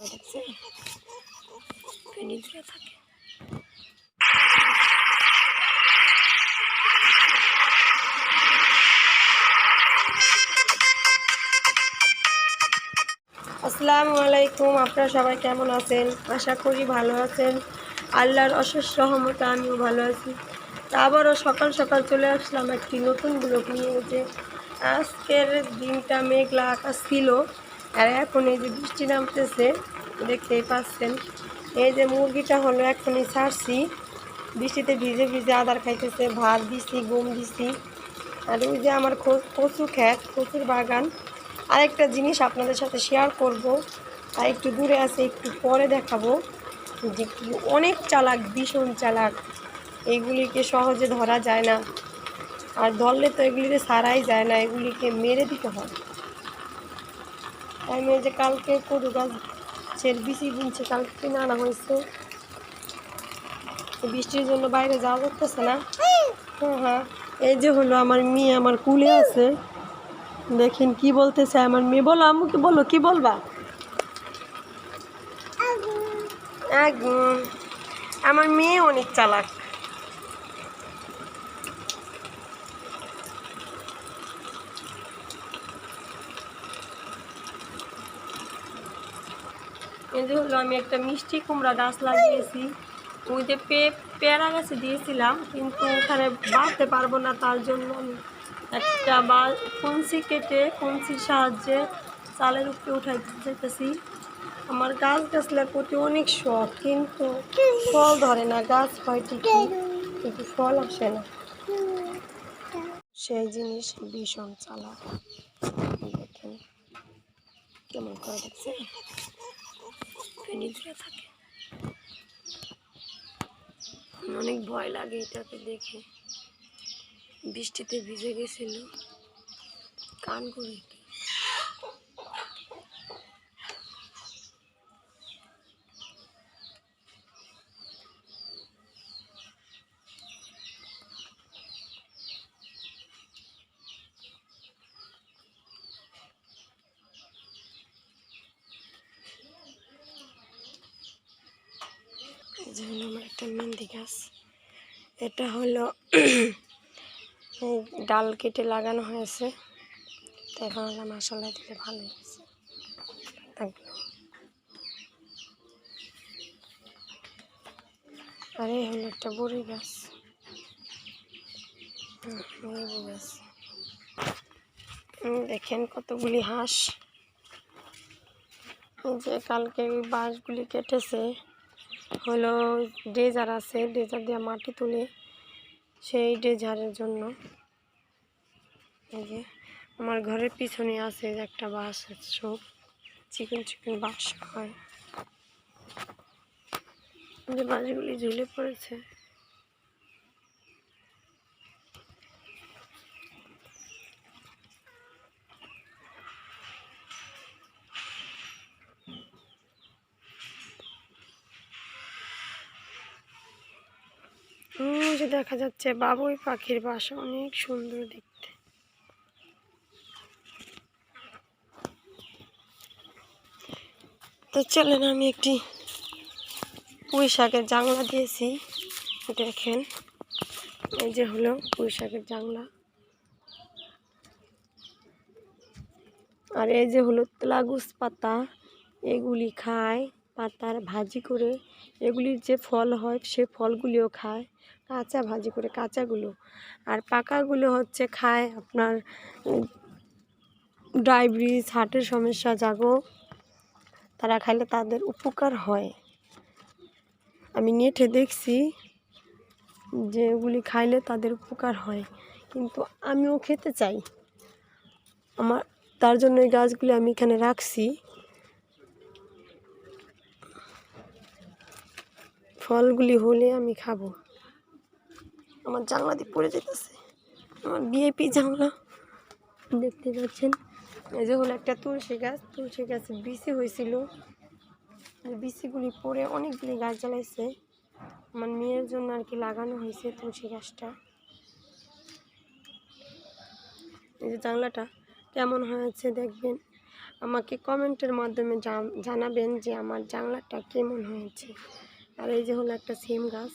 করে দেখছে ফেনি দূরে থাকে। আসসালামু আলাইকুম, আপনারা সবাই কেমন আছেন? আশা করি ভালো আছেন। আল্লাহর অশেষ রহমতে আমিও ভালো আছি। আবারও সকাল সকাল চলে আসলাম একটি নতুন ব্লগ নিয়ে। যে আজকের দিনটা মেঘলা আকাশ ছিল, আর এখন এই যে বৃষ্টি নামতেছে দেখতেই পাচ্ছেন। এই যে মুরগিটা হলো এখনই ছাড়ছি, বৃষ্টিতে ভিজে ভিজে আদার খাইতেছে, ভাত দিছি, গম দিছি। আর ওই যে আমার কচু ক্ষেত, কচুর বাগান। আরেকটা জিনিস আপনাদের সাথে শেয়ার করব, আর একটু দূরে আছে, একটু পরে দেখাবো। যে অনেক চালাক, ভীষণ চালাক, এগুলিকে সহজে ধরা যায় না। আর ধরলে তো এগুলিকে ছাড়াই যায় না, এগুলিকে মেরে দিতে হয়। আমি এই যে কালকে কচু গাছের বিচি বুনছে, কালকে কিনে আনা হয়েছে। বৃষ্টির জন্য বাইরে যাওয়া যাচ্ছে না। হ্যাঁ, এই যে হলো আমার মেয়ে, আমার কুলে আছে। দেখেন কি বলতেছে আমার মেয়ে। বলো আম্মু, কি বলো, কি বলবা? আগুন। আমার মেয়ে অনেক চালাক। এই যে হলো আমি একটা মিষ্টি কুমড়া গাছ লাগিয়েছি। ওই যে পেয়ারা গাছে দিয়েছিলাম, কিন্তু ওখানে বাঁধতে পারবো না, তার জন্য আমি একটা কঞ্চি কেটে কঞ্চির সাহায্যে চালের উপরে উঠাই যেতেছি। আমার গাছগাছলার প্রতি অনেক শখ, কিন্তু ফল ধরে না। গাছ হয় ঠিকই, কিন্তু ফল আসে না। সেই জিনিস ভীষণ চালাক। দেখেন কেমন করে দেখছে ফেনি দূরে থাকে। অনেক ভয় লাগে এটাকে দেখে। বৃষ্টিতে ভিজে গেছিল, কান করে কি। এই যে হলো আমার একটা মেহেন্দি গাছ। এটা হলো ডাল কেটে লাগানো হয়েছে, তো এখন হলো মাশাআল্লাহ দিলে ভালো হয়েছে। আর এই হলো একটা বড়ি গাছ, লেবু গাছ। দেখেন কতগুলি হাঁস। যে কালকে ওই বাঁশগুলি কেটেছে, হলো ড্রেজার আছে, ড্রেজার দিয়ে মাটি তুলে, সেই ড্রেজারের জন্য। এই যে আমার ঘরের পিছনে আছে একটা বাঁশ, সব চিকন চিকন বাঁশ হয়। যে বাঁশগুলি ঝুলে পড়েছে। যে দেখা যাচ্ছে বাবুই পাখির বাসা, অনেক সুন্দর দেখতে। তো চলেন, আমি একটি পুঁই শাকের জাংলা দিয়েছি, দেখেন। এই যে হলো পুঁই শাকের জাংলা। আর এই যে হলো তেলাগুস পাতা, এগুলি খায় পাতার ভাজি করে। এগুলির যে ফল হয় সে ফলগুলিও খায়, কাঁচা ভাজি করে কাঁচাগুলো। আর পাকাগুলো হচ্ছে খায় আপনার ডায়াবেটিস, হার্টের সমস্যা জাগো, তারা খাইলে তাদের উপকার হয়। আমি নেটে দেখছি যে এগুলি খাইলে তাদের উপকার হয়, কিন্তু আমিও খেতে চাই। তার জন্য এই গাছগুলি আমি এখানে রাখছি। ফলগুলি হলে আমি খাবো। আমার জানলা দিয়ে পড়ে যেতেছে, আমার ভিআইপি জানলা, দেখতে পাচ্ছেন। এই যে হলো একটা তুলসী গাছ, তুলসী গাছে বিচি হয়েছিল, বিচিগুলি পড়ে অনেকগুলি গাছ জ্বালাইছে। আমার মেয়ের জন্য আর কি লাগানো হয়েছে তুলসী গাছটা। এই যে জানলাটা কেমন হয়েছে দেখবেন। আমাকে কমেন্টের মাধ্যমে জানাবেন যে আমার জানলাটা কেমন হয়েছে। আর এই যে হলো একটা সিম গাছ,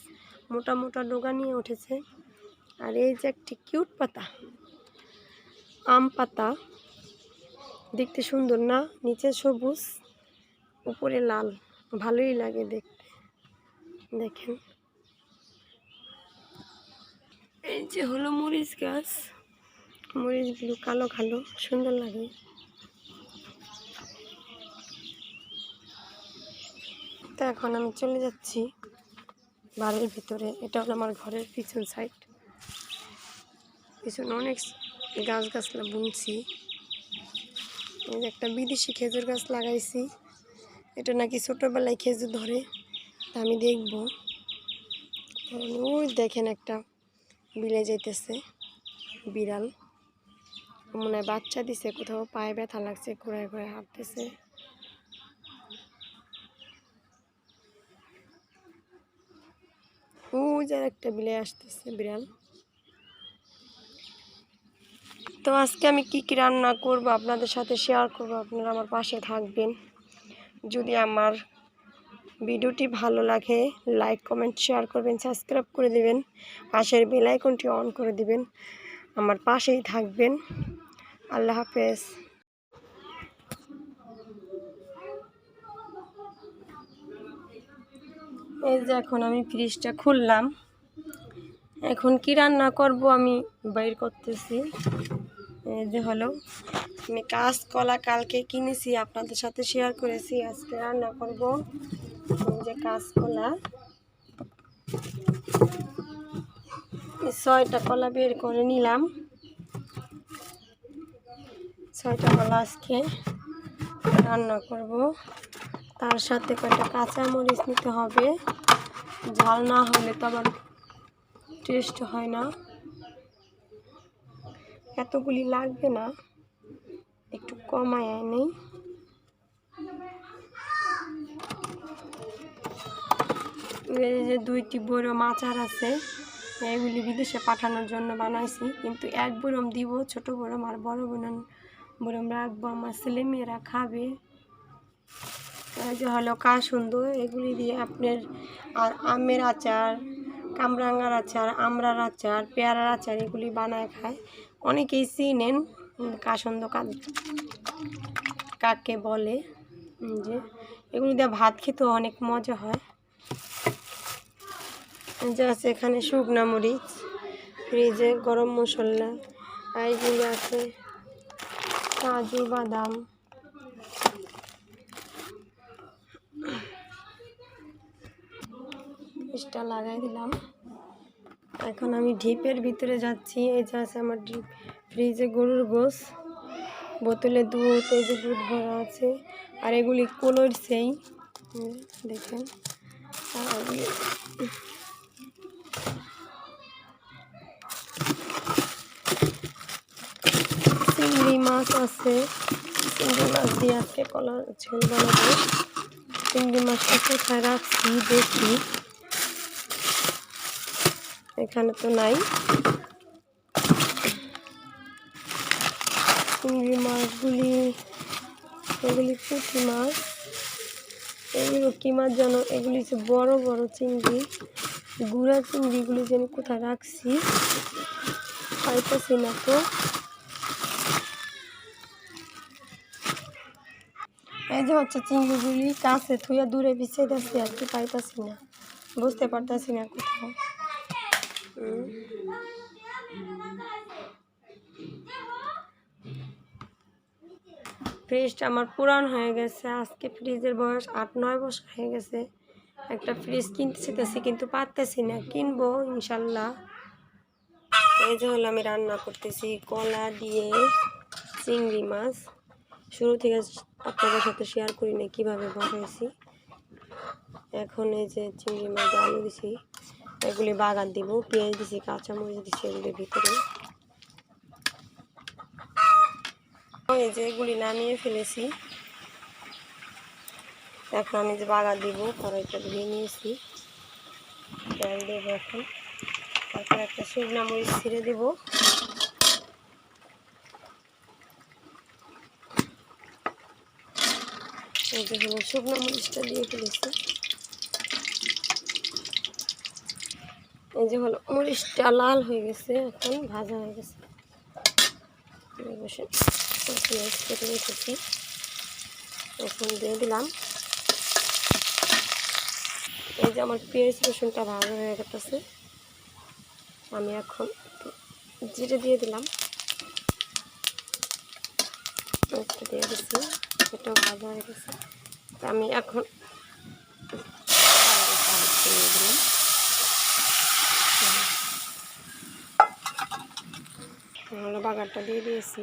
মোটা মোটা ডোগা নিয়ে উঠেছে। আর এই যে একটি কিউট পাতা, আম পাতা, দেখতে সুন্দর না? নিচে সবুজ, উপরে লাল, ভালোই লাগে দেখতে। দেখেন, এই যে হলো মরিচ গাছ, মরিচগুলো কালো কালো, সুন্দর লাগে। তো এখন আমি চলে যাচ্ছি বাড়ির ভিতরে। এটা হলো আমার ঘরের পিছন সাইড। পিছনে অনেক গাছগাছলা বুনছি। এই যে একটা বিদেশি খেজুর গাছ লাগাইছি, এটা নাকি ছোটোবেলায় খেজুর ধরে, তা আমি দেখবো। ওই দেখেন একটা বিলে যাইতেছে, বিড়াল মনে হয় বাচ্চা দিছে, কোথাও পায়ে ব্যথা লাগছে, ঘোরায় ঘোরায় হাঁটতেছে। ওই যে একটা বিলে আসতেছে বিড়াল। তো আজকে আমি কি কি রান্না করব আপনাদের সাথে শেয়ার করব, আপনারা আমার পাশে থাকবেন। যদি আমার ভিডিওটি ভালো লাগে লাইক কমেন্ট শেয়ার করবেন, সাবস্ক্রাইব করে দেবেন, পাশের বেল আইকনটি অন করে দিবেন, আমার পাশেই থাকবেন। আল্লাহ হাফেজ। এই যে এখন আমি ফ্রিজটা খুললাম, এখন কি রান্না করব আমি বাইর করতেছি। এই যে হলো আমি কাঁচকলা কালকে কিনেছি, আপনাদের সাথে শেয়ার করেছি। আজকে রান্না করব। এই যে কাঁচকলা, 6টা কলা বের করে নিলাম। 6টা কলা আজকে রান্না করব। তার সাথে কয়েকটা কাঁচামরিচ নিতে হবে, ঝাল না হলে তো আবার টেস্ট হয় না। এতগুলি লাগবে না, একটু কমায় নেই। এই যে 2টি বড়ম আচার আছে, এগুলি বিদেশে পাঠানোর জন্য বানাইছি, কিন্তু 1 বড়ম দিব, ছোট বড়ম, আর বড় বড়ম রাখবো, আমার ছেলেমেয়েরা খাবে। এই যে হলো কাসুন্দ, এগুলি দিয়ে আপনার আর আমের আচার, কামরাঙ্গার আচার, আমড়ার আচার, পেয়ারার আচার এগুলি বানায় খায়। অনেকেই চিনেন কাসুন্দ কাকে বলে। যে এগুলি দিয়ে ভাত খেতেও অনেক মজা হয়। যে আছে এখানে শুকনা মরিচ, ফ্রিজে গরম মশলা, এইগুলি আছে কাজু বাদাম। ফ্রিজটা লাগাই দিলাম। এখন আমি ডিপের ভিতরে যাচ্ছি। এই যে আছে আমার ডিপ, ফ্রিজে গরুর গোশ, বোতলে দুধ, এই যে দুধ ভরা আছে। আর এগুলি কলরছেই, দেখেন। চিংড়ি মাছ আছে, চিংড়ি মাছ দিয়ে আজকে কলার ঝোল বানাবো। চিংড়ি মাছটা কোথায় রাখছি দেখি, এখানে তো নাই। চিংড়ি মাছগুলি, এগুলি পুঁটি মাছ, এগুলো কী মাছ যেন, এগুলি হচ্ছে বড় বড় চিংড়ি, গুঁড়া চিংড়িগুলি যেন কোথায় রাখছি, পাইতেছি না তো। এই যে হচ্ছে চিংড়িগুলি, কাছে থুয়ে দূরে বিছিয়ে দিচ্ছি আর কি, পাইতেছি না, বুঝতে পারতেছি না কোথাও। ফ্রিজটা আমার পুরান হয়ে গেছে, আজকে ফ্রিজের বয়স 8-9 বছর হয়ে গেছে। একটা ফ্রিজ কিনতে চাইতেছি কিন্তু পারতেছি না, কিনবো ইনশাল্লাহ। এই যে হলো আমি রান্না করতেছি কলা দিয়ে চিংড়ি মাছ। শুরু থেকে আপনাদের সাথে শেয়ার করি না কীভাবে বসাইছি। এখন এই যে চিংড়ি মাছ আলু দিছি, এগুলি বাগার দিব, পেঁয়াজ দিছি, কাঁচামরিচ দিছি এগুলির ভিতরে। এই যে এগুলি নামিয়ে ফেলেছি, এখন আমি যে বাগার দিব, কড়াইটা ধুয়ে নিয়েছি, তেল দেবো এখন। তারপর একটা শুকনো মরিচ ছিঁড়ে দেবো, এই যে হলো শুকনো মরিচটা দিয়ে ফেলেছি। এই যে হলো মরিচটা লাল হয়ে গেছে, এখন ভাজা হয়ে গেছে। বসে কেটে রেখেছি, এখন দিয়ে দিলাম। এই যে আমার পেঁয়াজ রসুনটা ভাজা হয়ে গেছে, আমি এখন জিরে দিয়ে দিলাম, একটু দিয়ে দিচ্ছি, এটাও ভাজা হয়ে গেছে। আমি এখন দিয়ে দিলাম, হলো বাগারটা দিয়ে দিয়েছি।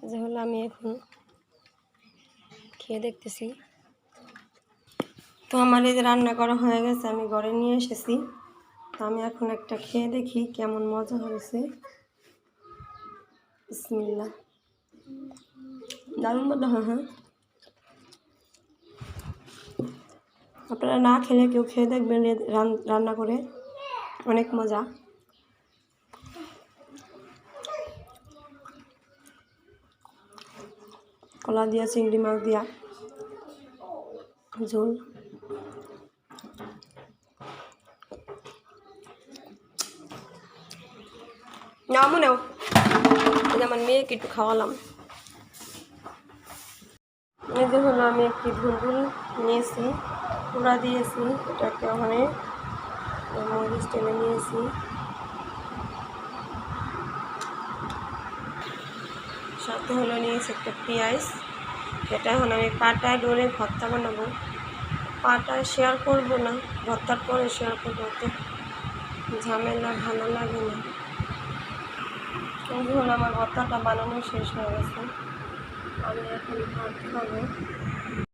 যে হলো আমি এখন খেয়ে দেখতেছি। তো আমার এই যে রান্না করা হয়ে গেছে, আমি ঘরে নিয়ে এসেছি। তো আমি এখন একটা খেয়ে দেখি কেমন মজা হয়েছে। বিসমিল্লাহ, দারুণ মজা হয়। হ্যাঁ, আপনারা না খেলে কেউ খেয়ে দেখবেন রান্না করে, অনেক মজা। কলা দিয়া, চিংড়ি মাছ দিয়া ঝোল। নামও নেও, আমার মেয়েকে একটু খাওয়ালাম। এই যে হলো আমি একটি ধুন্দুল নিয়েছি, পোড়া দিয়েছি, এটাকে ওখানে মরিচ টেনে নিয়েছি। সাথে হলো নিয়েছি একটা পেঁয়াজ, এটা এখন আমি পাটায় ডলে ভর্তা বানাবো। পাটায় শেয়ার করব না, ভর্তার পরে শেয়ার করবো, তো ঝামেলা ভালো লাগে না। এই হলো আমার ভর্তাটা বানানো শেষ হয়ে গেছে, আমি এখন ভাত খাবো।